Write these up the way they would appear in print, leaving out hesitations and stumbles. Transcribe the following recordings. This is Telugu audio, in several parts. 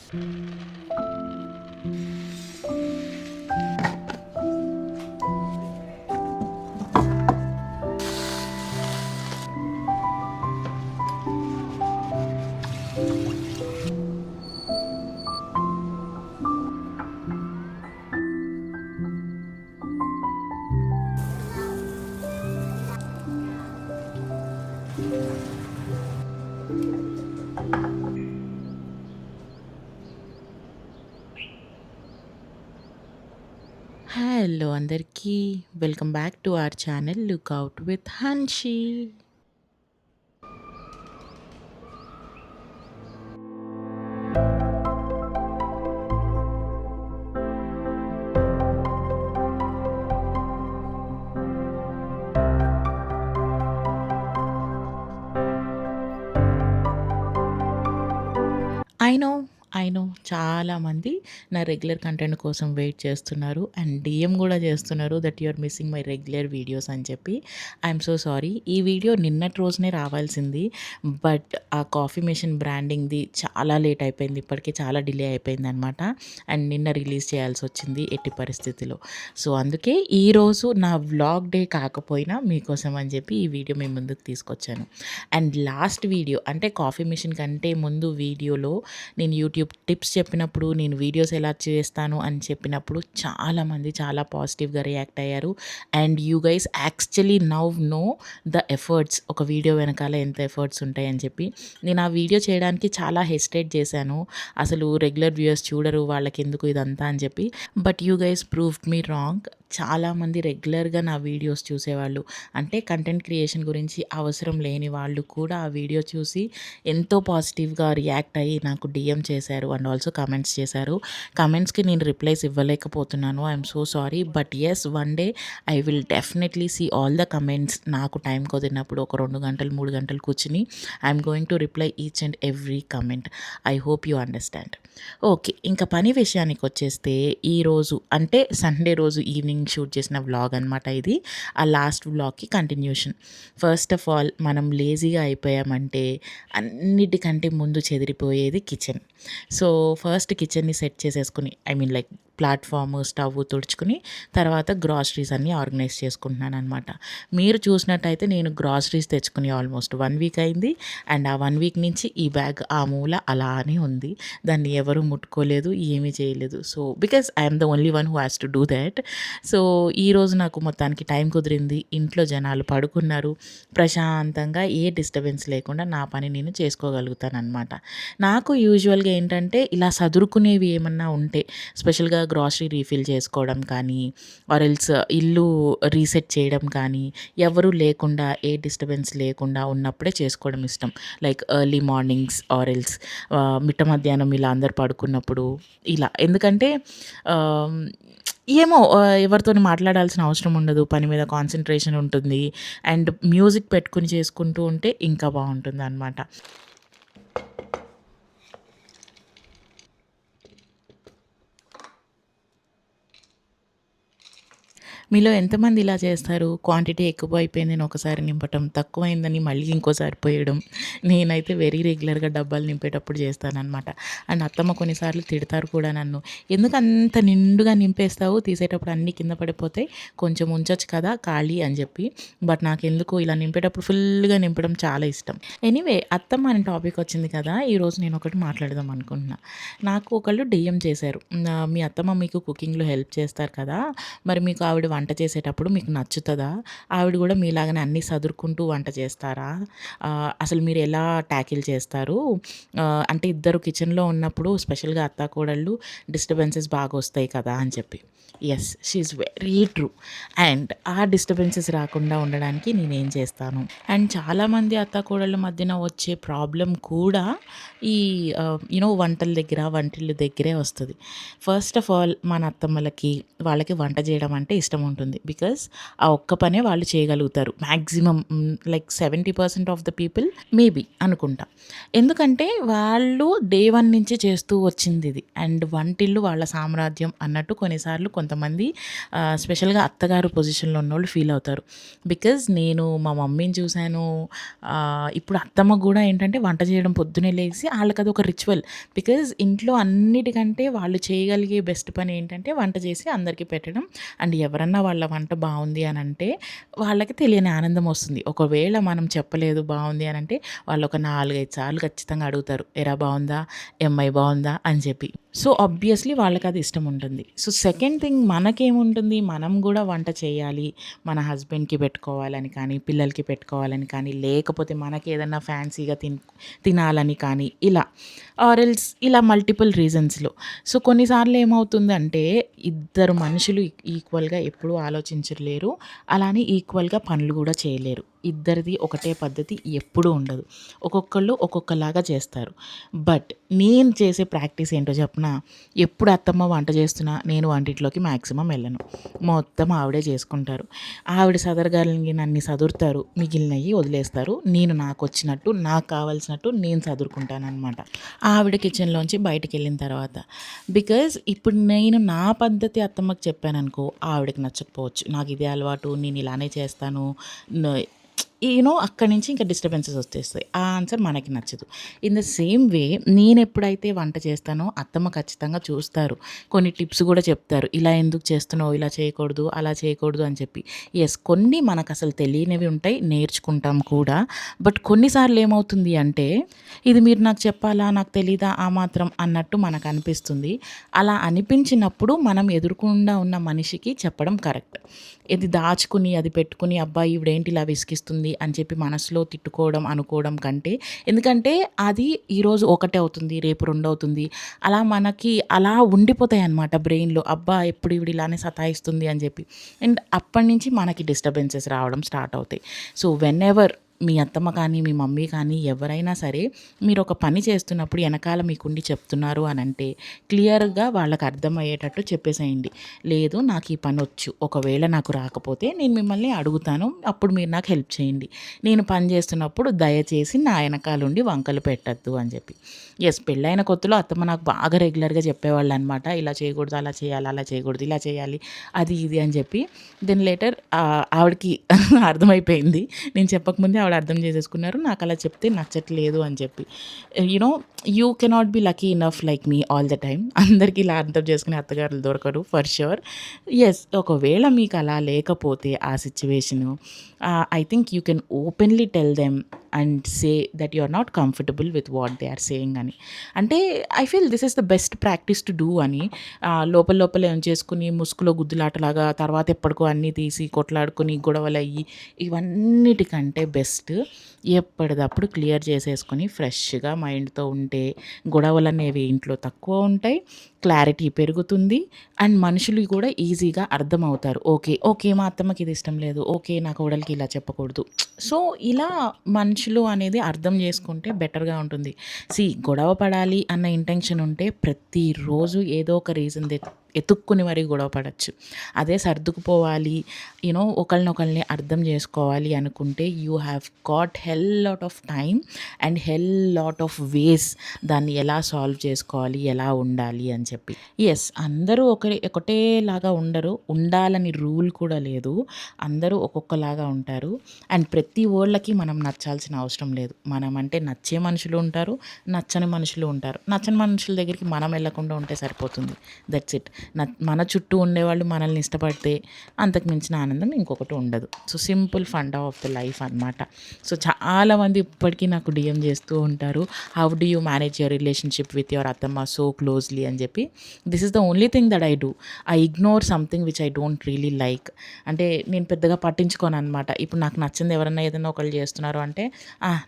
హలో అందరికీ. Welcome back to our channel Lookout with Hanshi. I know, I know చాలామంది నా రెగ్యులర్ కంటెంట్ కోసం వెయిట్ చేస్తున్నారు అండ్ డీఎం కూడా చేస్తున్నారు that you are missing my regular videos అని చెప్పి. I'm so sorry. ఈ వీడియో నిన్నటి రోజునే రావాల్సింది. బట్ ఆ కాఫీ మెషిన్ బ్రాండింగ్‌ది చాలా లేట్ అయిపోయింది. ఇప్పటికే చాలా డిలే అయిపోయిందనమాట. అండ్ నిన్న రిలీజ్ చేయాల్సి వచ్చింది ఎట్టి పరిస్థితిలో. సో, అందుకే ఈరోజు నా వ్లాగ్ డే కాకపోయినా మీకోసం అని చెప్పి ఈ వీడియో మీ ముందుకు తీసుకొచ్చాను. అండ్ లాస్ట్ వీడియో అంటే కాఫీ మెషిన్ కంటే ముందు వీడియోలో నేను యూట్యూబ్ టిప్స్ చెప్పినప్పుడు, నేను వీడియోస్ ఎలా చేస్తాను అని చెప్పినప్పుడు చాలామంది చాలా పాజిటివ్‌గా రియాక్ట్ అయ్యారు. And you guys actually know the efforts, ఒక వీడియో వెనకాల ఎంత ఎఫర్ట్స్ ఉంటాయని చెప్పి. నేను ఆ వీడియో చేయడానికి చాలా హెసిటేట్ చేశాను. అసలు రెగ్యులర్ వ్యూయర్స్ చూడరు, వాళ్ళకెందుకు ఇదంతా అని చెప్పి. But you guys proved me wrong. చాలామంది రెగ్యులర్‌గా నా వీడియోస్ చూసేవాళ్ళు, అంటే కంటెంట్ క్రియేషన్ గురించి అవసరం లేని వాళ్ళు కూడా ఆ వీడియో చూసి ఎంతో పాజిటివ్‌గా రియాక్ట్ అయ్యి నాకు డీఎం చేశారు అండ్ ఆల్సో కమెంట్స్ చేశారు. కమెంట్స్‌కి నేను రిప్లైస్ ఇవ్వలేకపోతున్నాను. I'm so sorry. But yes, one day I will definitely see all the comments. నాకు టైం కుదిరినప్పుడు ఒక 2 గంటలు, 3 గంటలు కూర్చొని I'm going to reply each and every comment. I hope you understand. Okay. ఇంకా పని విషయానికొచ్చేస్తే ఈరోజు అంటే సండే రోజు ఈవినింగ్ షూట్ చేసిన వ్లాగ్ అనమాట ఇది. ఆ లాస్ట్ వ్లాగ్‌కి కంటిన్యూషన్. ఫస్ట్ ఆఫ్ ఆల్ మనం లేజీగా అయిపోయామంటే అన్నిటికంటే ముందు చెదిరిపోయేది కిచెన్. సో, ఫస్ట్ కిచెన్‌ని సెట్ చేసేసుకొని, I mean like platform, stove తుడుచుకొని తర్వాత గ్రాసరీస్ అన్నీ ఆర్గనైజ్ చేసుకుంటున్నాననమాట. మీరు చూసినట్టయితే నేను గ్రాసరీస్ తెచ్చుకొని ఆల్మోస్ట్ 1 వీక్ అయింది. అండ్ ఆ 1 వీక్ నుంచి ఈ బ్యాగ్ ఆ మూల అలానే ఉంది. దాన్ని ఎవరు ముట్టుకోలేదు, ఏమీ చేయలేదు. So, because I'm the only one who has to do thought. So, ఈరోజు నాకు మొత్తానికి టైం కుదిరింది. ఇంట్లో జనాలు పడుకున్నారు. ప్రశాంతంగా ఏ డిస్టర్బెన్స్ లేకుండా నా పని నేను చేసుకోగలుగుతాననమాట. నాకు యూజువల్‌గా ఏంటంటే ఇలా సదురుకునేవి ఏమన్నా ఉంటే, స్పెషల్‌గా గ్రాసరీ రీఫిల్ చేసుకోవడం కానీ, ఆర్ ఎల్స్ ఇల్లు రీసెట్ చేయడం కానీ, ఎవరు లేకుండా ఏ డిస్టర్బెన్స్ లేకుండా ఉన్నప్పుడే చేసుకోవడం ఇష్టం. Like early mornings or else మిట్ట మధ్యాహ్నం ఇలా అందరూ పడుకున్నప్పుడు ఇలా. ఎందుకంటే ఆహ్, ఏమో ఎవరితోని మాట్లాడాల్సిన అవసరం ఉండదు. పని మీద కాన్సంట్రేషన్ ఉంటుంది. అండ్ మ్యూజిక్ పెట్టుకొని చేసుకుంటూ ఉంటే ఇంకా బావుంటుందనమాట. మీలో ఎంతమంది ఇలా చేస్తారు? క్వాంటిటీ ఎక్కువైపోయిందని ఒకసారి నింపటం, తక్కువైందని మళ్ళీ ఇంకోసారి పోయడం. నేనైతే వెరీ రెగ్యులర్‌గా డబ్బాలు నింపేటప్పుడు చేస్తాననమాట. అండ్ అత్తమ్మ కొన్నిసార్లు తిడతారు కూడా నన్ను. "ఎందుకంత నిండుగా నింపేస్తావు? తీసేటప్పుడు అన్నీ కింద పడిపోతాయి. కొంచెం ఉంచొచ్చు కదా ఖాళీ" అని చెప్పి. బట్ నాకెందుకో ఇలా నింపేటప్పుడు ఫుల్‌గా నింపడం చాలా ఇష్టం. ఎనీవే, అత్తమ్మ అనే టాపిక్ వచ్చింది కదా! ఈరోజు నేను ఒకటి మాట్లాడదాం అనుకుంటున్నా. నాకు ఒకళ్ళు డీఎం చేశారు. "మీ అత్తమ్మ మీకు కుకింగ్‌లో హెల్ప్ చేస్తారు కదా! మరి మీకు ఆవిడ వంట చేసేటప్పుడు మీకు నచ్చుతదా? ఆవిడ గూడా మీలాగానే అన్నీ సదురుకుంటూ వంట చేస్తారా? అసలు మీరు ఎలా టాకిల్ చేస్తారు? అంటే ఇద్దరు కిచెన్‌లో ఉన్నప్పుడు స్పెషల్‌గా అత్తాకోడళ్ళు డిస్టర్బెన్సెస్ బాగొస్తాయి కదా!" అని చెప్పి. Yes, she is very true. And ఆ డిస్టర్బెన్సెస్ రాకుండా ఉండడానికి నేనేం చేస్తాను, అండ్ చాలామంది అత్తాకోడళ్ళ మధ్యన వచ్చే ప్రాబ్లమ్ కూడా ఈ వంటల దగ్గర, వంటిల్లు దగ్గరే వస్తది. ఫస్ట్ ఆఫ్ ఆల్ మన అత్తమ్మలకి, వాళ్ళకి వంట చేయడం అంటే ఇష్టం ఉంటుంది. బికాజ్ ఆ ఒక్క పనే వాళ్ళు చేయగలుగుతారు maximum. Like 70% of the people maybe అనుకుంటా. ఎందుకంటే వాళ్ళు డే 1 నుంచి చేస్తూ వచ్చింది ఇది. అండ్ వంటిల్లు వాళ్ళ సామ్రాజ్యం అన్నట్టు కొన్నిసార్లు కొంతమంది స్పెషల్గా అత్తగారు పొజిషన్లో ఉన్నోళ్ళు ఫీల్ అవుతారు. బికాజ్ నేను మా మమ్మీని చూశాను. ఇప్పుడు అత్తమ్మ కూడా ఏంటంటే వంట చేయడం పొద్దునే లేచి వాళ్ళకి అది ఒక రిచువల్. బికాజ్ ఇంట్లో అన్నిటికంటే వాళ్ళు చేయగలిగే బెస్ట్ పని ఏంటంటే వంట చేసి అందరికీ పెట్టడం. అండ్ ఎవరన్నా వాళ్ళ వంట బాగుంది అని అంటే వాళ్ళకి తెలియని ఆనందం వస్తుంది. ఒకవేళ మనం చెప్పలేదు బాగుంది అని అంటే వాళ్ళు ఒక 4, 5 సార్లు ఖచ్చితంగా అడుగుతారు, ఎరా బాగుందా, ఎంఐ బాగుందా అని చెప్పి. సో ఆబ్వియస్లీ వాళ్ళకి అది ఇష్టం ఉంటుంది. సో సెకండ్ థింగ్ మనకేముంటుంది, మనం కూడా వంట చేయాలి, మన హస్బెండ్కి పెట్టుకోవాలని కానీ, పిల్లలకి పెట్టుకోవాలని కానీ, లేకపోతే మనకి ఏదన్నా ఫ్యాన్సీగా తినాలని కానీ, ఇలా ఆరెల్స్ ఇలా మల్టిపుల్ రీజన్స్లో. సో కొన్నిసార్లు ఏమవుతుందంటే ఇద్దరు మనుషులు ఈక్వల్గా ఎప్పుడూ ఆలోచించలేరు, అలానే ఈక్వల్గా పనులు కూడా చేయలేరు. ఇద్దరిది ఒకటే పద్ధతి ఎప్పుడూ ఉండదు. ఒక్కొక్కళ్ళు ఒక్కొక్కలాగా చేస్తారు. బట్ నేను చేసే ప్రాక్టీస్ ఏంటో చెప్పనా, ఎప్పుడు అత్తమ్మ వంట చేస్తున్నా నేను వంటింట్లోకి మ్యాక్సిమం వెళ్ళను. మొత్తం ఆవిడే చేసుకుంటారు. ఆవిడ సదరగలిగినన్ని సదురుతారు, మిగిలినవి వదిలేస్తారు. నేను నాకు వచ్చినట్టు నాకు కావాల్సినట్టు నేను సదురుకుంటానమాట ఆవిడ కిచెన్లోంచి బయటికి వెళ్ళిన తర్వాత. బికాజ్ ఇప్పుడు నేను నా పద్ధతి అత్తమ్మకి చెప్పాననుకో ఆవిడకి నచ్చకపోవచ్చు. నాకు ఇదే అలవాటు, నేను ఇలానే చేస్తాను, అక్కడి నుంచి ఇంకా డిస్టర్బెన్సెస్ వచ్చేస్తాయి. ఆ ఆన్సర్ మనకి నచ్చదు. ఇన్ ద సేమ్ వే నేను ఎప్పుడైతే వంట చేస్తానో అత్తమ్మ ఖచ్చితంగా చూస్తారు, కొన్ని టిప్స్ కూడా చెప్తారు, ఇలా ఎందుకు చేస్తున్నావు, ఇలా చేయకూడదు, అలా చేయకూడదు అని చెప్పి. కొన్ని మనకు అసలు తెలియనివి ఉంటాయి, నేర్చుకుంటాం కూడా. బట్ కొన్నిసార్లు ఏమవుతుంది అంటే ఇది మీరు నాకు చెప్పాలా, నాకు తెలీదా ఆ మాత్రం అన్నట్టు మనకు అనిపిస్తుంది. అలా అనిపించినప్పుడు మనం ఎదురుకుండా ఉన్న మనిషికి చెప్పడం కరెక్ట్. ఇది దాచుకుని అది పెట్టుకుని అబ్బాయి ఈవిడేంటి ఇలా విసిగిస్తుంది అని చెప్పి మనసులో తిట్టుకోవడం అనుకోవడం కంటే, ఎందుకంటే అది ఈరోజు ఒకటే అవుతుంది, రేపు 2 అవుతుంది, అలా మనకి అలా ఉండిపోతాయి అన్నమాట బ్రెయిన్లో. అబ్బా ఎప్పుడు ఈవిడ ఇలానే సతాయిస్తుంది అని చెప్పి. అండ్ అప్పటి నుంచి మనకి డిస్టర్బెన్సెస్ రావడం స్టార్ట్ అవుతాయి. సో వెన్ ఎవర్ మీ అత్తమ్మ కానీ మీ మమ్మీ కానీ ఎవరైనా సరే మీరు ఒక పని చేస్తున్నప్పుడు వెనకాల మీకుండి చెప్తున్నారు అని అంటే క్లియర్గా వాళ్ళకి అర్థమయ్యేటట్టు చెప్పేసేయండి. లేదు నాకు ఈ పని వచ్చు, ఒకవేళ నాకు రాకపోతే నేను మిమ్మల్ని అడుగుతాను, అప్పుడు మీరు నాకు హెల్ప్ చేయండి, నేను పని చేస్తున్నప్పుడు దయచేసి నా వెనకాలండి వంకలు పెట్టద్దు అని చెప్పి. పెళ్ళైన కొత్తలో అత్తమ్మ నాకు బాగా రెగ్యులర్గా చెప్పేవాళ్ళు అనమాట, ఇలా చేయకూడదు, అలా చేయాలి, అలా చేయకూడదు, ఇలా చేయాలి, అది ఇది అని చెప్పి. దెన్ లేటర్ ఆవిడకి అర్థమైపోయింది, నేను చెప్పకముందే ఆవిడ అర్థం చేసేసుకున్నారు నాకు అలా చెప్తే నచ్చట్లేదు అని చెప్పి. You cannot be lucky enough like me all the time. అందరికీ ఇలా అర్థం చేసుకునే అత్తగారులు దొరకరు ఫర్ ష్యూర్. ఒకవేళ మీకు అలా లేకపోతే ఆ situation, I think you can openly tell them and say that you are not comfortable with what they are saying అని. అంటే I feel this is the best practice to do అని. లోపల ఏం చేసుకుని ముసుగులో గుద్దులాటలాగా తర్వాత ఎప్పటికో అన్నీ తీసి కొట్లాడుకుని గొడవలు అయ్యి ఇవన్నిటికంటే బెస్ట్ ఎప్పటిదప్పుడు క్లియర్ చేసేసుకొని ఫ్రెష్గా మైండ్తో ఉంటే గొడవలు అనేవి ఇంట్లో తక్కువ ఉంటాయి, క్లారిటీ పెరుగుతుంది, అండ్ మనుషులు కూడా ఈజీగా అర్థమవుతారు. ఓకే మా అత్తమ్మకి ఇది ఇష్టం లేదు, ఓకే నా కోడలికి ఇలా చెప్పకూడదు. సో ఇలా మనుషులు అనేది అర్థం చేసుకుంటే బెటర్గా ఉంటుంది. గొడవ పడాలి అన్న ఇంటెన్షన్ ఉంటే ప్రతిరోజు ఏదో ఒక రీజన్ ఎతుక్కుని మరీ గొడవ పడచ్చు. అదే సర్దుకుపోవాలి, ఒకరినొకరిని అర్థం చేసుకోవాలి అనుకుంటే you have got hell lot of time and hell lot of ways దాన్ని ఎలా సాల్వ్ చేసుకోవాలి, ఎలా ఉండాలి అని చెప్పి. అందరూ ఒకటేలాగా ఉండరు, ఉండాలని రూల్ కూడా లేదు, అందరూ ఒక్కొక్కలాగా ఉంటారు. అండ్ ప్రతి ఓళ్ళకి మనం నచ్చాల్సిన అవసరం లేదు. మనం అంటే నచ్చే మనుషులు ఉంటారు, నచ్చని మనుషులు ఉంటారు. నచ్చని మనుషుల దగ్గరికి మనం వెళ్ళకుండా ఉంటే సరిపోతుంది. That's it. మన చుట్టూ ఉండేవాళ్ళు మనల్ని ఇష్టపడితే అంతకు మించిన ఆనందం ఇంకొకటి ఉండదు. So simple funda of the life అనమాట. సో చాలామంది ఇప్పటికీ నాకు డిఎం చేస్తూ ఉంటారు, how do you manage your relationship with your అత్తమ్మ సో క్లోజ్లీ అని చెప్పి. This is the only thing that I do. I ignore something which I don't really like. అంటే నేను పెద్దగా పట్టించుకోను అనమాట. ఇప్పుడు నాకు నచ్చింది ఎవరన్నా ఏదైనా ఒకళ్ళు చేస్తున్నారు అంటే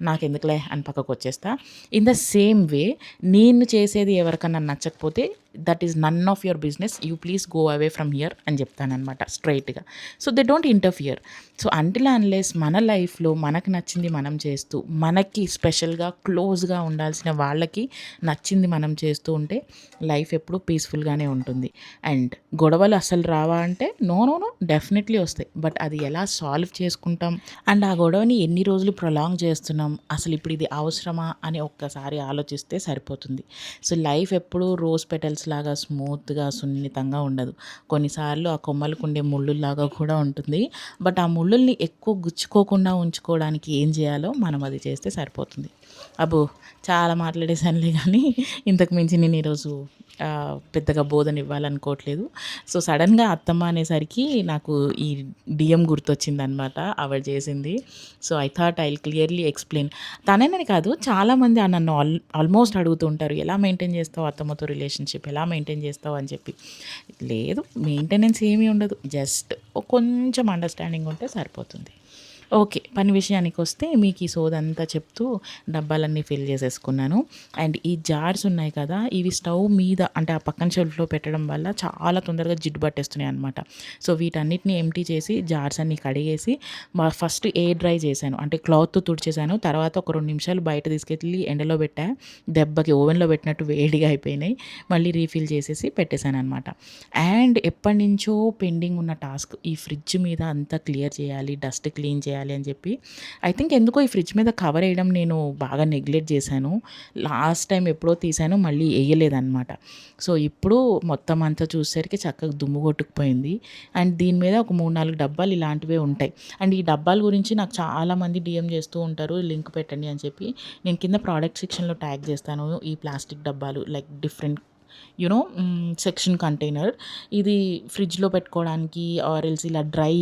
నాకు ఎందుకులే అని పక్కకు వచ్చేస్తా. ఇన్ ద సేమ్ వే నేను చేసేది ఎవరికన్నా నచ్చకపోతే that is none of your business, unless you please go away from here అని చెప్తానమాట స్ట్రైట్గా. So they don't interfere. So until unless మన లైఫ్లో మనకు నచ్చింది మనం చేస్తూ, మనకి స్పెషల్గా క్లోజ్గా ఉండాల్సిన వాళ్ళకి నచ్చింది మనం చేస్తూ ఉంటే లైఫ్ ఎప్పుడూ పీస్ఫుల్గానే ఉంటుంది. అండ్ గొడవలు అసలు రావా అంటే నో నో నో, డెఫినెట్లీ వస్తాయి. బట్ అది ఎలా సాల్వ్ చేసుకుంటాం అండ్ ఆ గొడవని ఎన్ని రోజులు ప్రొలాంగ్ చేస్తున్నాం, అసలు ఇప్పుడు ఇది అవసరమా అని ఒక్కసారి ఆలోచిస్తే సరిపోతుంది. సో లైఫ్ ఎప్పుడూ రోజ్ పెటల్స్ లాగా స్మూత్గా సున్నితంగా ఉండదు. కొన్నిసార్లు ఆ కొమ్మలకు ఉండే ముళ్ళులాగా కూడా ఉంటుంది. బట్ ఆ ముళ్ళుల్ని ఎక్కువ గుచ్చుకోకుండా ఉంచుకోవడానికి ఏం చేయాలో మనం అది చేస్తే సరిపోతుంది. అబ్బో, చాలా మాట్లాడేసానులే కానీ ఇంతకు మించి నేను ఈరోజు పెద్దగా బోధన ఇవ్వాలనుకోవట్లేదు. సో సడన్గా అత్తమ్మ అనేసరికి నాకు ఈ డిఎం గుర్తొచ్చిందనమాట, ఆవిడ చేసింది. So I thought I clearly explain. తనని కాదు, చాలామంది నన్ను ఆల్మోస్ట్ అడుగుతూ ఉంటారు, ఎలా మెయింటైన్ చేస్తావు అత్తమ్మతో రిలేషన్షిప్, ఎలా మెయింటైన్ చేస్తావు అని చెప్పి. లేదు, మెయింటెనెన్స్ ఏమీ ఉండదు, జస్ట్ కొంచెం అండర్స్టాండింగ్ ఉంటే సరిపోతుంది. ఓకే, పని విషయానికి వస్తే మీకు ఈ సోదంతా చెప్తూ డబ్బాలన్నీ ఫిల్ చేసేసుకున్నాను. అండ్ ఈ జార్స్ ఉన్నాయి కదా, ఇవి స్టవ్ మీద అంటే ఆ పక్కన షెల్ఫ్లో పెట్టడం వల్ల చాలా తొందరగా జిడ్డు పట్టేస్తున్నాయి అనమాట. సో వీటన్నిటిని ఎంటీ చేసి జార్స్ అన్ని కడిగేసి ఫస్ట్ ఎయిర్ డ్రై చేశాను, అంటే క్లాత్తో తుడిచేసాను. తర్వాత ఒక 2 నిమిషాలు బయట తీసుకెళ్ళి ఎండలో పెట్టా, దెబ్బకి ఓవెన్లో పెట్టినట్టు వేడిగా అయిపోయినాయి. మళ్ళీ రీఫిల్ చేసేసి పెట్టేశాను అనమాట. అండ్ ఎప్పటి నుంచో పెండింగ్ ఉన్న టాస్క్, ఈ ఫ్రిడ్జ్ మీద అంతా క్లియర్ చేయాలి, డస్ట్ క్లీన్ చేయాలి అని చెప్పి. ఐ థింక్ ఎందుకో ఈ ఫ్రిడ్జ్ మీద కవర్ వేయడం నేను బాగా నెగ్లెక్ట్ చేశాను. లాస్ట్ టైం ఎప్పుడో తీసాను, మళ్ళీ వేయలేదన్నమాట. సో ఇప్పుడు మొత్తం అంతా చూసేసరికి చక్కగా దుమ్ము కొట్టుకుపోయింది. అండ్ దీని మీద ఒక 3-4 డబ్బాలు ఇలాంటివే ఉంటాయి. అండ్ ఈ డబ్బాల గురించి నాకు చాలామంది డిఎం చేస్తూ ఉంటారు, లింక్ పెట్టండి అని చెప్పి. నేను కింద ప్రోడక్ట్ సెక్షన్లో ట్యాగ్ చేస్తాను ఈ ప్లాస్టిక్ డబ్బాలు, లైక్ డిఫరెంట్ సెక్షన్ కంటైనర్. ఇది ఫ్రిడ్జ్లో పెట్టుకోవడానికి ఆర్ ఎల్స్ ఇలా డ్రై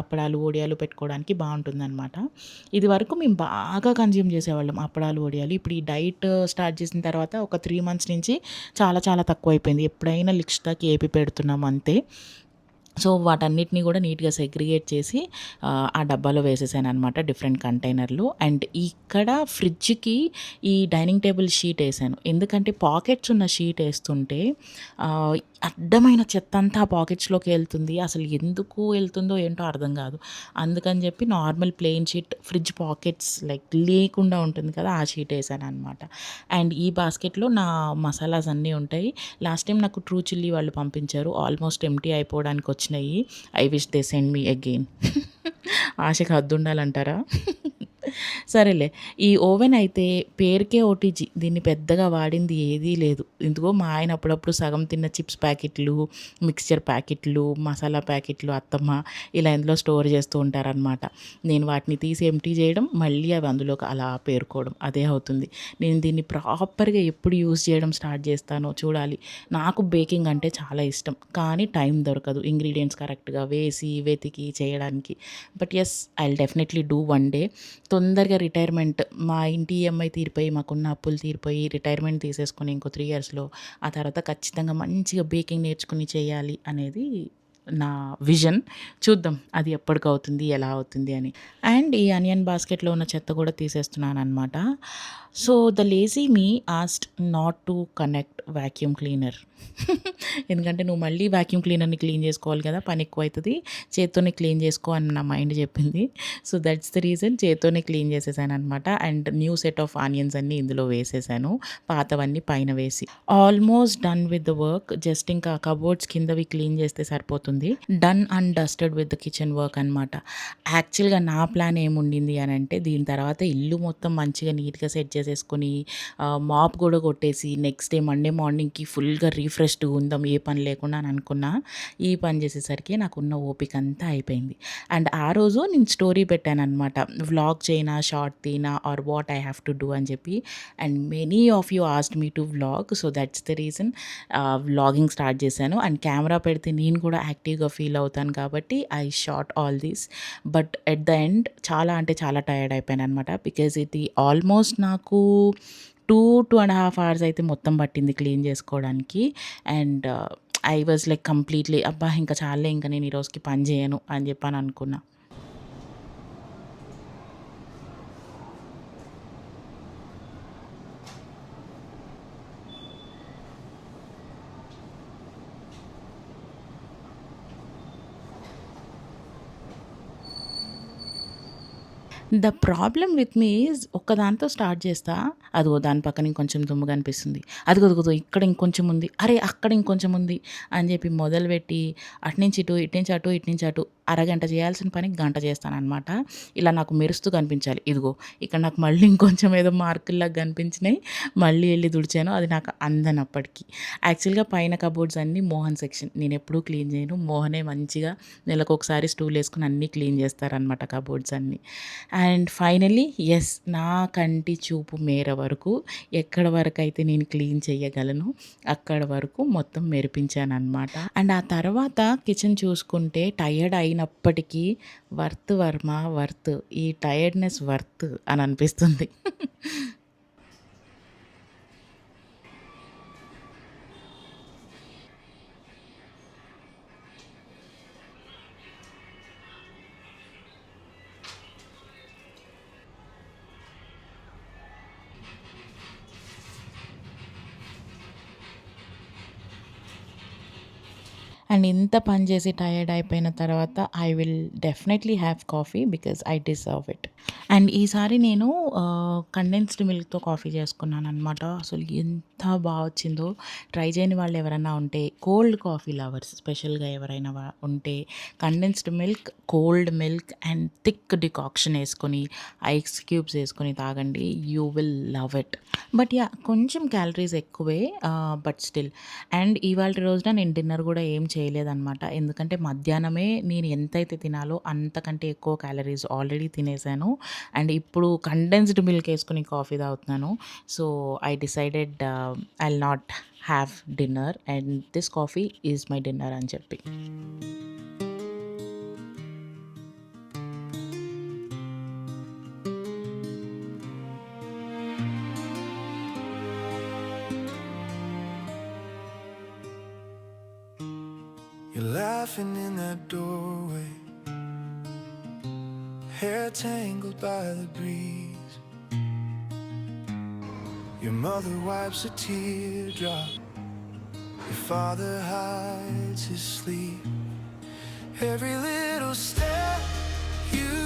అప్పడాలు వడియాలు పెట్టుకోవడానికి బాగుంటుందన్నమాట. ఇది వరకు మేము బాగా కన్జ్యూమ్ చేసేవాళ్ళం అప్పడాలు వడియాలు. ఇప్పుడు ఈ డైట్ స్టార్ట్ చేసిన తర్వాత ఒక 3 months నుంచి చాలా చాలా తక్కువ అయిపోయింది. ఎప్పుడైనా లిక్షితాకి ఏపి పెడుతున్నాం అంతే. సో వాటన్నిటిని కూడా నీట్గా సెగ్రిగేట్ చేసి ఆ డబ్బాలో వేసేసాను అనమాట, డిఫరెంట్ కంటైనర్లు. అండ్ ఇక్కడ ఫ్రిడ్జ్కి ఈ డైనింగ్ టేబుల్ షీట్ వేసాను, ఎందుకంటే పాకెట్స్ ఉన్న షీట్ వేస్తుంటే అడ్డమైన చెత్త అంతా ఆ పాకెట్స్లోకి వెళ్తుంది. అసలు ఎందుకు వెళ్తుందో ఏంటో అర్థం కాదు. అందుకని చెప్పి normal plain sheet, fridge pockets like లేకుండా ఉంటుంది కదా, ఆ షీట్ వేసాను అనమాట. అండ్ ఈ బాస్కెట్లో నా మసాలాస్ అన్నీ ఉంటాయి. లాస్ట్ టైం నాకు ట్రూ చిల్లీ వాళ్ళు పంపించారు, ఆల్మోస్ట్ ఎంటీ అయిపోవడానికి వచ్చినాయి. I wish they send me again. ఆశకి హద్దు ఉండాలంటారా? సరేలే, ఈ ఓవెన్ అయితే పేరుకే ఓటీజీ, దీన్ని పెద్దగా వాడింది ఏదీ లేదు. ఇందుకో మా ఆయన అప్పుడప్పుడు సగం తిన్న చిప్స్ ప్యాకెట్లు, మిక్స్చర్ ప్యాకెట్లు, మసాలా ప్యాకెట్లు అత్తమ్మ ఇలా ఇందులో స్టోర్ చేస్తూ ఉంటారనమాట. నేను వాటిని తీసి ఎంటీ చేయడం, మళ్ళీ అవి అందులోకి అలా పేరుకోవడం, అదే అవుతుంది. నేను దీన్ని ప్రాపర్గా ఎప్పుడు యూజ్ చేయడం స్టార్ట్ చేస్తానో చూడాలి. నాకు బేకింగ్ అంటే చాలా ఇష్టం, కానీ టైం దొరకదు ఇంగ్రీడియంట్స్ కరెక్ట్గా వేసి వెతికి చేయడానికి. But yes, I will definitely do one day. తొందరగా రిటైర్మెంట్, మా ఇంటి ఈఎంఐ తీరిపోయి, మాకున్న అప్పులు తీరిపోయి రిటైర్మెంట్ తీసేసుకొని ఇంకో 3 yearsలో ఆ తర్వాత ఖచ్చితంగా మంచిగా బేకింగ్ నేర్చుకుని చేయాలి అనేది నా విజన్. చూద్దాం అది ఎప్పటికవుతుంది, ఎలా అవుతుంది అని. అండ్ ఈ ఆనియన్ బాస్కెట్లో ఉన్న చెత్త కూడా తీసేస్తున్నాను అనమాట. So the lazy me asked not to connect vacuum cleaner. ఎందుకంటే నువ్వు మళ్ళీ వ్యాక్యూమ్ క్లీనర్ని క్లీన్ చేసుకోవాలి కదా, పని ఎక్కువ అవుతుంది, చేత్తోనే క్లీన్ చేసుకో అని నా మైండ్ చెప్పింది. సో దట్స్ ద రీజన్ చేత్తోనే క్లీన్ చేసేసాను అనమాట. And new set of onions అన్నీ ఇందులో వేసేసాను, పాతవన్నీ పైన వేసి. Almost done with the work, just ఇంకా కబోర్డ్స్ కిందవి క్లీన్ చేస్తే సరిపోతుంది. Done and dusted with the kitchen work అనమాట. యాక్చువల్గా నా ప్లాన్ ఏముండింది అని అంటే, దీని తర్వాత ఇల్లు మొత్తం మంచిగా నీట్గా సెట్ చేసేసుకొని మాప్ కూడా కొట్టేసి నెక్స్ట్ డే మండే మార్నింగ్కి ఫుల్గా రీఫ్రెష్గా ఉందాం ఏ పని లేకుండా అని అనుకున్నా. ఈ పని చేసేసరికి నాకున్న ఓపిక అంతా అయిపోయింది. అండ్ ఆ రోజు నేను స్టోరీ పెట్టాను అనమాట, వ్లాగ్ చేయనా, షార్ట్ తీనా or what I have to do అని చెప్పి. And many of you asked me to vlog, so that's the reason vlogging start చేశాను. అండ్ కెమెరా పెడితే నేను కూడా యాక్టివ్గా ఫీల్ అవుతాను కాబట్టి I shot all these. But at the end చాలా అంటే చాలా టైర్డ్ అయిపోయాను అనమాట, బికాజ్ ఇది ఆల్మోస్ట్ నాకు 2.5 hours అయితే మొత్తం పట్టింది క్లీన్ చేసుకోవడానికి. And I was like completely అబ్బా ఇంకా చాలే, ఇంకా నేను ఈరోజుకి పని చేయను అని చెప్పని అనుకున్నా. The problem with me is ఒక్కదాంతో స్టార్ట్ చేస్తా, అదిగో దాని పక్కన ఇంకొంచెం దుమ్ముగా అనిపిస్తుంది, అదిగో ఇక్కడ ఇంకొంచెం ఉంది, అరే అక్కడ ఇంకొంచెం ఉంది అని చెప్పి మొదలుపెట్టి అటునుంచి ఇటు, ఇటునుంచి అటు, ఇటునుంచి అటు అరగంట చేయాల్సిన పని గంట చేస్తాననమాట. ఇలా నాకు మెరుస్తూ కనిపించాలి. ఇదిగో ఇక్కడ నాకు మళ్ళీ ఇంకొంచెం ఏదో మార్కుల్లాగా కనిపించినాయి, మళ్ళీ వెళ్ళి తుడిచాను. అది నాకు అందనప్పటికి. యాక్చువల్గా పైన కబోర్డ్స్ అన్నీ మోహన్ సెక్షన్, నేను ఎప్పుడూ క్లీన్ చేయను. మోహనే మంచిగా నెలకొకసారి స్టూల్ వేసుకుని అన్నీ క్లీన్ చేస్తారనమాట కబోర్డ్స్ అన్నీ. అండ్ ఫైనల్లీ ఎస్, నా కంటి చూపు మేర వరకు ఎక్కడ వరకు అయితే నేను క్లీన్ చేయగలను అక్కడ వరకు మొత్తం మెరిపించాను అనమాట. అండ్ ఆ తర్వాత కిచెన్ చూసుకుంటే టయర్డ్ అయినప్పటికీ వర్త్ వర్మ, వర్త్, ఈ టయర్డ్నెస్ వర్త్ అని అనిపిస్తుంది. అండ్ ఇంత పని చేసి టయర్డ్ అయిపోయిన తర్వాత I will definitely have coffee because I deserve it. And ఈసారి నేను కండెన్స్డ్ మిల్క్తో కాఫీ చేసుకున్నాను అనమాట. అసలు ఎంత బాగా వచ్చిందో. ట్రై చేయని వాళ్ళు ఎవరైనా ఉంటే, కోల్డ్ కాఫీ లవర్స్ స్పెషల్గా ఎవరైనా ఉంటే condensed milk, cold milk and thick decoction వేసుకొని ఐస్ క్యూబ్స్ వేసుకొని తాగండి, you will love it. But yeah, కొంచెం క్యాలరీస్ ఎక్కువే, బట్ స్టిల్. అండ్ ఇవాళ రోజున నేను డిన్నర్ కూడా ఏం చేయలేదన్నమాట. ఎందుకంటే మధ్యాహ్నమే నేను ఎంతైతే తినాలో అంతకంటే ఎక్కువ క్యాలరీస్ ఆల్రెడీ తినేసాను. అండ్ ఇప్పుడు కండెన్స్డ్ మిల్క్ వేసుకుని కాఫీ తాగుతున్నాను. So I decided I will not have dinner and this coffee is my dinner అని చెప్పి. You're laughing in that doorway, hair tangled by the breeze. Your mother wipes a teardrop, your father hides his sleep. Every little step you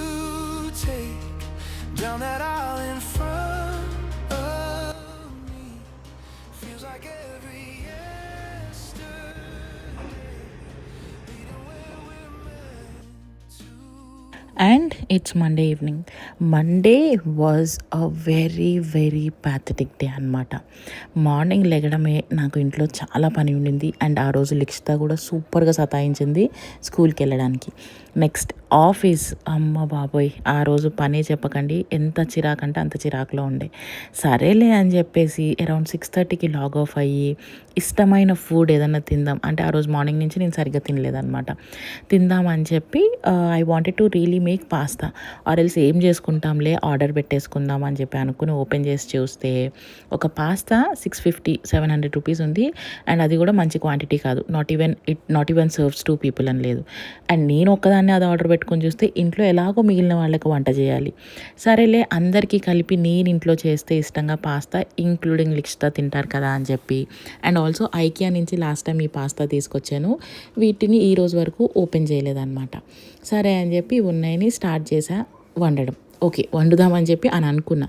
take down that aisle in front of me feels like every and it's Monday evening. Monday was a very very pathetic day అనమాట. మార్నింగ్ లెగడమే నాకు ఇంట్లో చాలా పని ఉండింది. అండ్ ఆ రోజు లిక్షిత కూడా సూపర్గా సతాయించింది స్కూల్కి వెళ్ళడానికి. నెక్స్ట్ ఆఫీస్, అమ్మ బాబోయ్, ఆ రోజు పనే చెప్పకండి, ఎంత చిరాకంటే అంత చిరాకులో ఉండే. సరేలే అని చెప్పేసి అరౌండ్ 6:30కి లాగ్ ఆఫ్ అయ్యి ఇష్టమైన ఫుడ్ ఏదన్నా తిందాం అంటే, ఆ రోజు మార్నింగ్ నుంచి నేను సరిగ్గా తినలేదన్నమాట. తిందాం అని చెప్పి I wanted to really make pasta, or else ఏం చేసుకుంటాంలే ఆర్డర్ పెట్టేసుకుందాం అని చెప్పి అనుకుని ఓపెన్ చేసి చూస్తే ఒక పాస్తా 650-700 రూపీస్ ఉంది. అండ్ అది కూడా మంచి క్వాంటిటీ కాదు, నాట్ ఈవెన్ సర్వ్స్ 2 people అని లేదు. అండ్ నేను ఒక్కదాన్ని అది ఆర్డర్ పెట్టుకొని చూస్తే ఇంట్లో ఎలాగో మిగిలిన వాళ్ళకి వంట చేయాలి. సరేలే అందరికీ కలిపి నేను ఇంట్లో చేస్తే ఇష్టంగా పాస్తా ఇంక్లూడింగ్ లిక్షిత తింటారు కదా అని చెప్పి, అండ్ ఆల్సో ఐకియా నుంచి లాస్ట్ టైం ఈ పాస్తా తీసుకొచ్చాను. వీటిని ఈ రోజు వరకు ఓపెన్ చేయలేదన్నమాట. సరే అని చెప్పి ఉన్నాయని స్టార్ట్ చేసా వండడం. ఓకే, వండుదామని చెప్పి అని అనుకున్నా.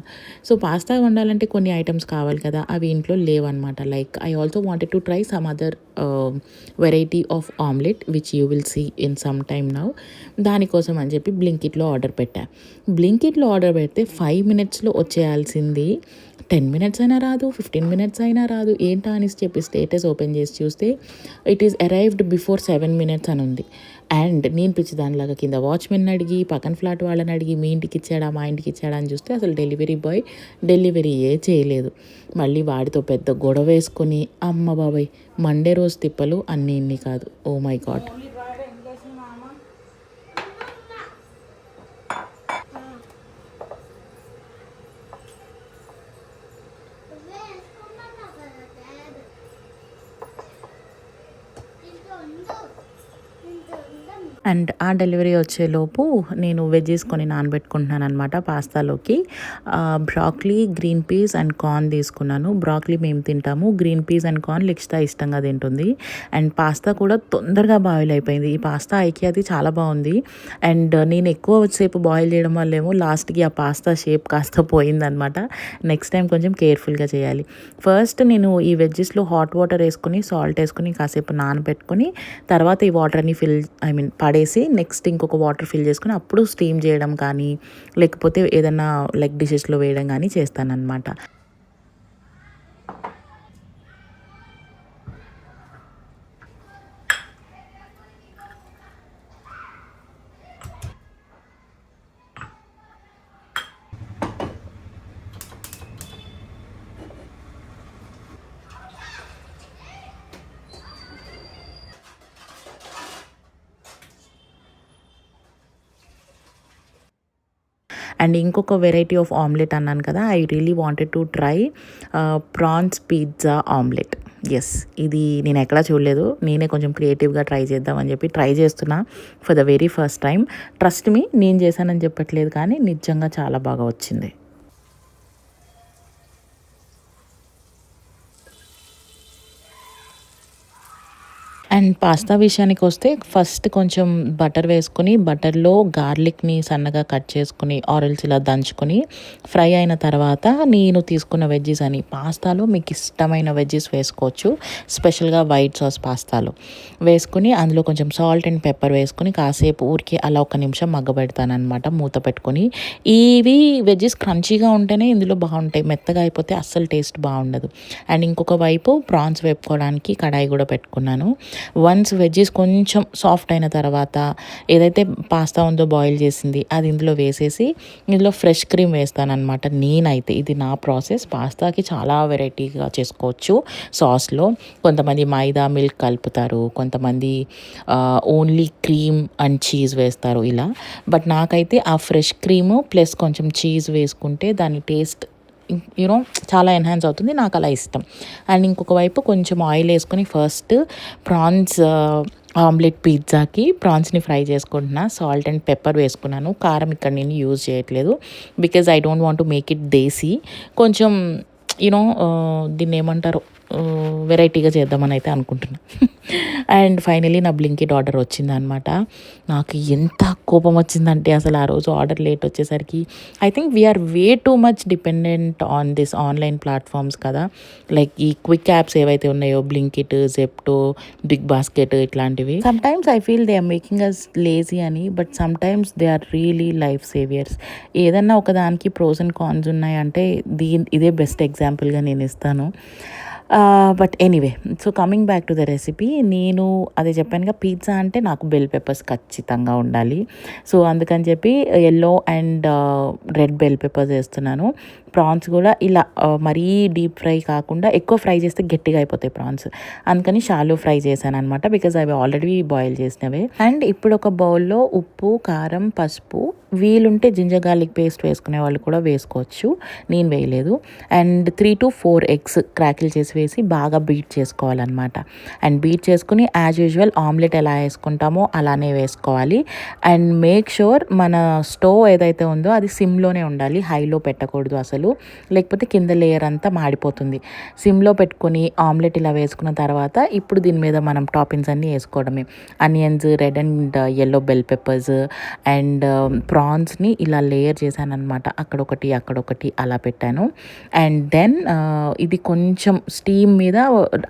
సో పాస్తా వండాలంటే కొన్ని ఐటమ్స్ కావాలి కదా, అవి ఇంట్లో లేవన్నమాట. Like I also wanted to try some other variety of omelette which you will see in some time now. దానికోసం అని చెప్పి బ్లింకిట్లో ఆర్డర్ పెట్టా. బ్లింకిట్లో ఆర్డర్ పెడితే 5 minutesలో వచ్చేయాల్సింది 10 minutes అయినా రాదు, 15 minutes అయినా రాదు. ఏంటా అని చెప్పి స్టేటస్ ఓపెన్ చేసి చూస్తే it is arrived before 7 minutes అని ఉంది. అండ్ నేను పిచ్చి దానిలాగా కింద వాచ్మెన్ అడిగి, పక్కన ఫ్లాట్ వాళ్ళని అడిగి, మీ ఇంటికి ఇచ్చాడా మా ఇంటికి ఇచ్చాడా అని చూస్తే అసలు డెలివరీ బాయ్ డెలివరీయే చేయలేదు. మళ్ళీ వాడితో పెద్ద గొడవ వేసుకొని, అమ్మ బాబాయ్, మండే రోజు తిప్పలు అన్నీ ఇన్ని కాదు. Oh my god. అండ్ ఆ డెలివరీ వచ్చేలోపు నేను వెజ్జెస్ కొన్ని నానబెట్టుకుంటున్నాను అనమాట పాస్తాలోకి. Broccoli, green peas and corn తీసుకున్నాను. బ్రాక్లీ మేము తింటాము, green peas and corn Likshita ఇష్టంగా తింటుంది. అండ్ పాస్తా కూడా తొందరగా బాయిల్ అయిపోయింది. ఈ పాస్తా ఐకియాది చాలా బాగుంది. అండ్ నేను ఎక్కువ సేపు బాయిల్ చేయడం వల్లేమో లాస్ట్కి ఆ పాస్తా షేప్ కాస్త పోయిందనమాట. నెక్స్ట్ టైం కొంచెం కేర్ఫుల్గా చేయాలి. ఫస్ట్ నేను ఈ వెజ్జెస్లో హాట్ వాటర్ వేసుకుని, సాల్ట్ వేసుకుని కాసేపు నానబెట్టుకొని తర్వాత ఈ వాటర్ని పడేసి నెక్స్ట్ ఇంకొక వాటర్ ఫిల్ చేసుకుని అప్పుడు స్టీమ్ చేయడం కానీ లేకపోతే ఏదన్నా లైక్ డిషెస్లో వేయడం కానీ చేస్తానన్నమాట. అండ్ ఇంకొక వెరైటీ ఆఫ్ ఆమ్లెట్ అన్నాను కదా, I really wanted to try prawns pizza omelette. Yes, ఇది నేను ఎక్కడా చూడలేదు. నేనే కొంచెం క్రియేటివ్గా ట్రై చేద్దామని చెప్పి ట్రై చేస్తున్నా for the very first time. Trust me, నేను చేశానని చెప్పట్లేదు, కానీ నిజంగా చాలా బాగా వచ్చింది. అండ్ పాస్తా విషయానికి వస్తే ఫస్ట్ కొంచెం బటర్ వేసుకుని బటర్లో గార్లిక్ని సన్నగా కట్ చేసుకుని ఆరెల్స్ ఇలా దంచుకొని ఫ్రై అయిన తర్వాత నేను తీసుకున్న వెజ్జెస్ అని పాస్తాలో మీకు ఇష్టమైన వెజ్జెస్ వేసుకోవచ్చు. స్పెషల్గా వైట్ సాస్ పాస్తాలో వేసుకుని అందులో కొంచెం సాల్ట్ అండ్ పెప్పర్ వేసుకుని కాసేపు ఊరికి అలా 1 నిమిషం మగ్గబెడతానమాట మూత పెట్టుకొని. ఇవి వెజ్జెస్ క్రంచీగా ఉంటేనే ఇందులో బాగుంటాయి, మెత్తగా అయిపోతే అస్సలు టేస్ట్ బాగుండదు. అండ్ ఇంకొక వైపు ప్రాన్స్ వేపుకోవడానికి కడాయి కూడా పెట్టుకున్నాను. వన్స్ వెజ్జెస్ కొంచెం సాఫ్ట్ అయిన తర్వాత ఏదైతే పాస్తా ఉందో బాయిల్ చేసింది అది ఇందులో వేసేసి ఇందులో ఫ్రెష్ క్రీమ్ వేస్తానన్నమాట. నేనైతే ఇది నా ప్రాసెస్. పాస్తాకి చాలా వెరైటీగా చేసుకోవచ్చు సాస్లో. కొంతమంది మైదా మిల్క్ కలుపుతారు, కొంతమంది ఓన్లీ క్రీమ్ అండ్ చీజ్ వేస్తారు ఇలా. బట్ నాకైతే ఆ ఫ్రెష్ క్రీము ప్లస్ కొంచెం చీజ్ వేసుకుంటే దాని టేస్ట్ యూనో చాలా ఎన్హాన్స్ అవుతుంది, నాకు అలా ఇష్టం. అండ్ ఇంకొక వైపు కొంచెం ఆయిల్ వేసుకొని ఫస్ట్ ప్రాన్స్ ఆమ్లెట్ పిజ్జాకి ప్రాన్స్ని ఫ్రై చేసుకుంటున్నా. సాల్ట్ అండ్ పెప్పర్ వేసుకున్నాను. కారం ఇక్కడ నేను యూజ్ చేయట్లేదు because I don't want to make it desi. కొంచెం యూనో దీన్ని ఏమంటారు, వెరైటీగా చేద్దామని అయితే అనుకుంటున్నా. అండ్ ఫైనలీ నా బ్లింకిట్ ఆర్డర్ వచ్చిందనమాట. నాకు ఎంత కోపం వచ్చిందంటే అసలు ఆ రోజు ఆర్డర్ లేట్ వచ్చేసరికి I think we're way too much dependent on this online platforms కదా. లైక్ ఈ క్విక్ యాప్స్ ఏవైతే ఉన్నాయో బ్లింకిట్, జెప్టో, బిగ్ బాస్కెట్ ఇట్లాంటివి. Sometimes I feel they are making us lazy అని, but sometimes they are really life saviours. ఏదన్నా ఒకదానికి ప్రోస్ అండ్ కాన్స్ ఉన్నాయంటే ఇదే బెస్ట్ ఎగ్జాంపుల్గా నేను ఇస్తాను. But anyway, so coming back to the recipe, నేను అదే చెప్పానుగా పిజ్జా అంటే నాకు బెల్ పెప్పర్స్ ఖచ్చితంగా ఉండాలి. సో అందుకని చెప్పి yellow and red bell peppers వేస్తున్నాను. ప్రాన్స్ కూడా ఇలా మరీ డీప్ ఫ్రై కాకుండా, ఎక్కువ ఫ్రై చేస్తే గట్టిగా అయిపోతాయి ప్రాన్స్, అందుకని షాలో ఫ్రై చేశాను అనమాట బికాజ్ అవి ఆల్రెడీ బాయిల్ చేసినవే. అండ్ ఇప్పుడు ఒక బౌల్లో ఉప్పు, కారం, పసుపు, వీలుంటే జింజర్ గార్లిక్ పేస్ట్ వేసుకునే వాళ్ళు కూడా వేసుకోవచ్చు, నేను వేయలేదు. అండ్ 3 to 4 ఎగ్స్ క్రాకిల్ చేసి వేసి బాగా బీట్ చేసుకోవాలన్నమాట. అండ్ బీట్ చేసుకుని యాజ్ యూజువల్ ఆమ్లెట్ ఎలా వేసుకుంటామో అలానే వేసుకోవాలి. అండ్ మేక్ షూర్ మన స్టవ్ ఏదైతే ఉందో అది సిమ్లోనే ఉండాలి, హైలో పెట్టకూడదు అసలు, లేకపోతే కింద లేయర్ అంతా మాడిపోతుంది. సిమ్లో పెట్టుకొని ఆమ్లెట్ ఇలా వేసుకున్న తర్వాత ఇప్పుడు దీని మీద మనం టాపింగ్స్ అన్నీ వేసుకోవడమే. Onions, red and yellow bell peppers and ప్రాన్స్ని ఇలా లేయర్ చేశాను అనమాట. అక్కడొకటి అలా పెట్టాను. అండ్ దెన్ ఇది కొంచెం స్టీమ్ మీద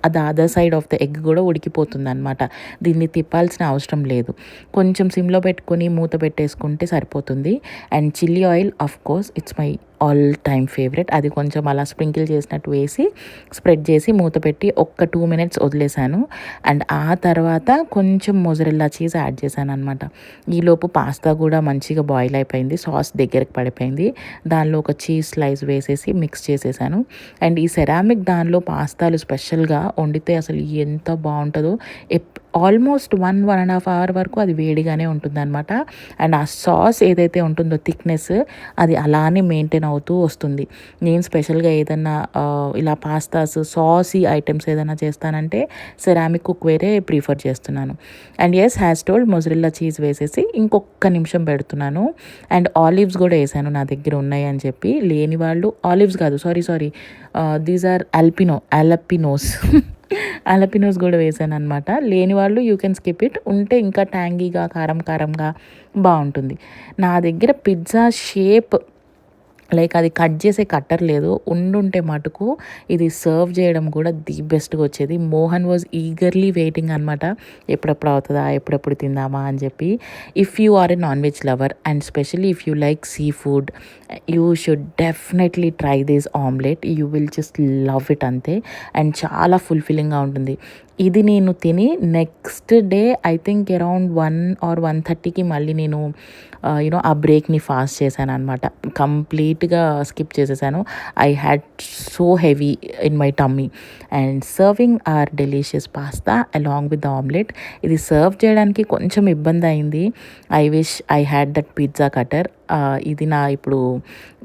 అది other side of the egg కూడా ఉడికిపోతుంది అనమాట. దీన్ని తిప్పాల్సిన అవసరం లేదు, కొంచెం సిమ్లో పెట్టుకొని మూత పెట్టేసుకుంటే సరిపోతుంది. And chilli oil of course it's my all time favourite. అది కొంచెం అలా స్ప్రింకిల్ చేసినట్టు వేసి స్ప్రెడ్ చేసి మూత పెట్టి 2 minutes వదిలేసాను. అండ్ ఆ తర్వాత కొంచెం మొజరెల్లా చీజ్ యాడ్ చేశాను అనమాట. ఈలోపు పాస్తా కూడా మంచిగా బాయిల్ అయిపోయింది, సాస్ దగ్గరకు పడిపోయింది. దానిలో ఒక చీజ్ స్లైస్ వేసేసి మిక్స్ చేసేసాను. అండ్ ఈ సెరామిక్ దానిలో పాస్తాలు స్పెషల్గా వండితే అసలు ఎంత బాగుంటుందో. ఆల్మోస్ట్ 1.5 అవర్ వరకు అది వేడిగానే ఉంటుందన్నమాట. అండ్ ఆ సాస్ ఏదైతే ఉంటుందో థిక్నెస్ అది అలానే మెయింటైన్ అవుతూ వస్తుంది. నేను స్పెషల్‌గా ఏదన్నా ఇలా పాస్తాస్, సాసీ ఐటెమ్స్ ఏదైనా చేస్తానంటే సెరామిక్ కుక్‌వేరే ప్రిఫర్ చేస్తున్నాను. And yes as told mozzarella cheese వేసేసి ఇంకొక్క నిమిషం పెడుతున్నాను. అండ్ ఆలివ్స్ కూడా ఏసాను నా దగ్గర ఉన్నాయి అని చెప్పి. లేని వాళ్ళు ఆలివ్స్ కాదు sorry these are jalapeños jalapeños కూడా వేసాననమాట. లేని వాళ్ళు యూ కెన్ స్కిప్ ఇట్. ఉంటే ఇంకా ట్యాంగీగా కారంగా బావుంటుంది. నా దగ్గర పిజ్జా షేప్ లైక్ అది కట్ చేసే కట్టర్ లేదు. ఉండుంటే మటుకు ఇది సర్వ్ చేయడం కూడా ది బెస్ట్‌గా వచ్చేది. మోహన్ వాజ్ ఈగర్లీ వెయిటింగ్ అనమాట. ఎప్పుడెప్పుడు అవుతదా? ఎప్పుడెప్పుడు తిందామా? అని చెప్పి. If you are a non veg lover and specially if you like sea food you should definitely try this omelette. You will just love it అంతే. అండ్ చాలా ఫుల్‌ఫిల్లింగ్‌గా ఉంటుంది. ఇది నేను తిని next day I think around 1 or 1:30కి మళ్ళీ నేను ఆ బ్రేక్‌ని ఫాస్ట్ చేశాననమాట. కంప్లీట్‌గా స్కిప్ చేసేసాను. I had so heavy in my tummy. And serving our delicious pasta along with the omelette. ఇది సర్వ్ చేయడానికి కొంచెం ఇబ్బంది అయింది. I wish I had that pizza cutter. ఇది నా ఇప్పుడు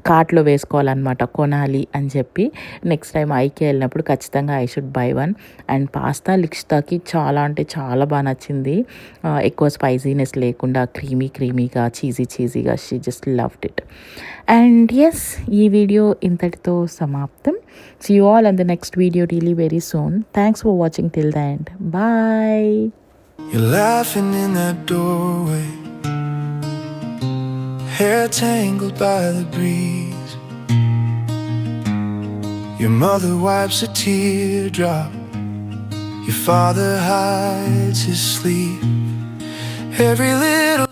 కార్ట్‌లో వేసుకోవాలన్నమాట కొనాలి అని చెప్పి. నెక్స్ట్ టైం ఐకియా వెళ్ళినప్పుడు ఖచ్చితంగా I should buy one. And pasta లిక్షితాకి చాలా అంటే చాలా బాగా నచ్చింది. ఎక్కువ స్పైసీనెస్ లేకుండా క్రీమీగా చీజీగా she just loved it. And yes ఈ వీడియో ఇంతటితో సమాప్తం. See you all on the next video really very soon. Thanks for watching till the end. Bye. You're laughing in that doorway, hair tangled by the breeze. Your mother wipes a teardrop, your father hides his sleep. Every little